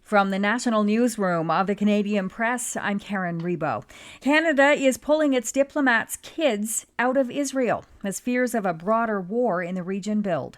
From the National Newsroom of the Canadian Press, I'm Karen Rebo. Canada is pulling its diplomats' kids out of Israel as fears of a broader war in the region build.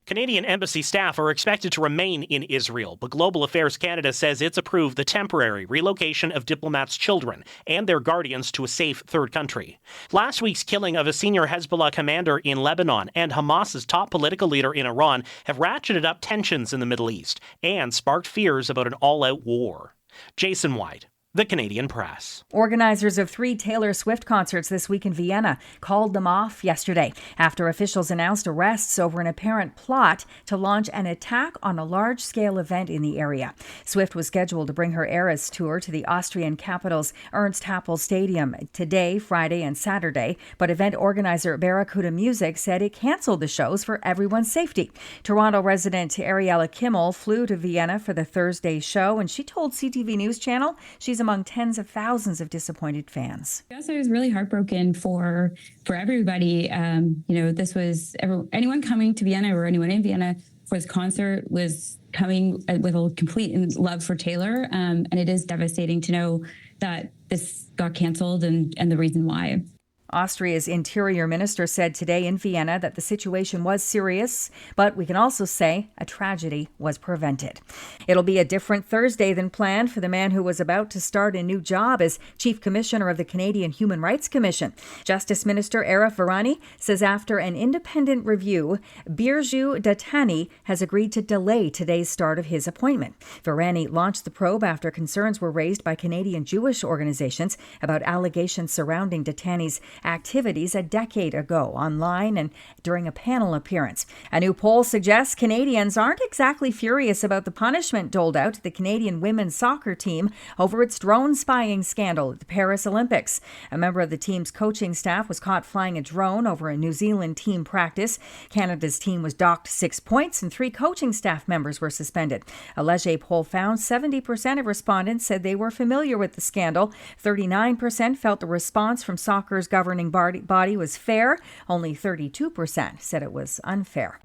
Canadian embassy staff are expected to remain in Israel, but Global Affairs Canada says it's approved the temporary relocation of diplomats' children and their guardians to a safe third country. Last week's killing of a senior Hezbollah commander in Lebanon and Hamas's top political leader in Iran have ratcheted up tensions in the Middle East and sparked fears about an all-out war. Jason White, The Canadian Press. Organizers of 3 Taylor Swift concerts this week in Vienna called them off yesterday after officials announced arrests over an apparent plot to launch an attack on a large-scale event in the area. Swift was scheduled to bring her Eras tour to the Austrian capital's Ernst Happel Stadium today, Friday, and Saturday, but event organizer Barracuda Music said it canceled the shows for everyone's safety. Toronto resident Ariella Kimmel flew to Vienna for the Thursday show, and she told CTV News Channel she's among tens of thousands of disappointed fans. Yes, I was really heartbroken for everybody. This was anyone coming to Vienna or anyone in Vienna for this concert was coming with a complete love for Taylor. And it is devastating to know that this got canceled and the reason why. Austria's interior minister said today in Vienna that the situation was serious, but we can also say a tragedy was prevented. It'll be a different Thursday than planned for the man who was about to start a new job as Chief Commissioner of the Canadian Human Rights Commission. Justice Minister Arif Virani says after an independent review, Birju Datani has agreed to delay today's start of his appointment. Virani launched the probe after concerns were raised by Canadian Jewish organizations about allegations surrounding Datani's activities a decade ago online and during a panel appearance. A new poll suggests Canadians aren't exactly furious about the punishment doled out to the Canadian women's soccer team over its drone spying scandal at the Paris Olympics. A member of the team's coaching staff was caught flying a drone over a New Zealand team practice. Canada's team was docked 6 points and 3 coaching staff members were suspended. A Leger poll found 70% of respondents said they were familiar with the scandal. 39% felt the response from soccer's governing body was fair. Only 32% said it was unfair.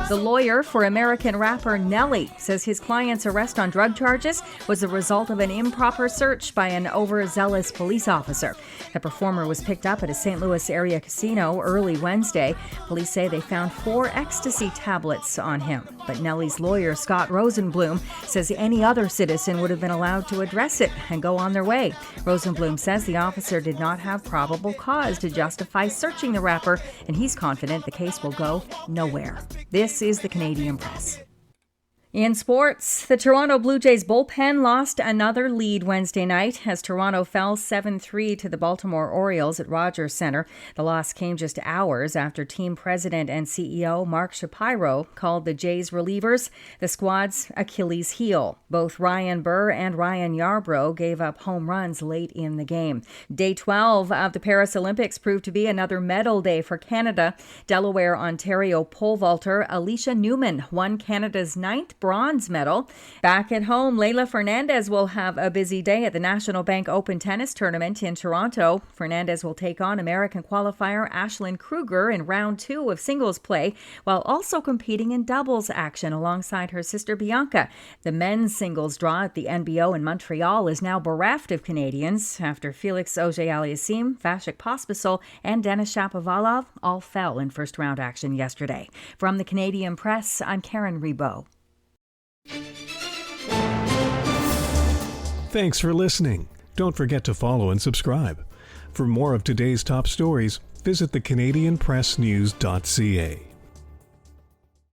The lawyer for American rapper Nelly says his client's arrest on drug charges was the result of an improper search by an overzealous police officer. The performer was picked up at a St. Louis area casino early Wednesday. Police say they found 4 ecstasy tablets on him. But Nelly's lawyer, Scott Rosenblum, says any other citizen would have been allowed to address it and go on their way. Rosenblum says the officer did not have probable cause to justify searching the rapper, and he's confident the case will go nowhere. This is the Canadian Press. In sports, the Toronto Blue Jays bullpen lost another lead Wednesday night as Toronto fell 7-3 to the Baltimore Orioles at Rogers Centre. The loss came just hours after team president and CEO Mark Shapiro called the Jays relievers the squad's Achilles heel. Both Ryan Burr and Ryan Yarbrough gave up home runs late in the game. Day 12 of the Paris Olympics proved to be another medal day for Canada. Delaware-Ontario pole vaulter Alicia Newman won Canada's 9th bronze medal. Back at home, Leylah Fernandez will have a busy day at the National Bank Open Tennis Tournament in Toronto. Fernandez will take on American qualifier Ashlyn Kruger in round 2 of singles play, while also competing in doubles action alongside her sister Bianca. The men's singles draw at the NBO in Montreal is now bereft of Canadians after Felix Auger-Aliassime, Vasek Pospisil, and Denis Shapovalov all fell in first-round action yesterday. From the Canadian Press, I'm Karen Rebo. Thanks for listening. Don't forget to follow and subscribe. For more of today's top stories, visit thecanadianpressnews.ca.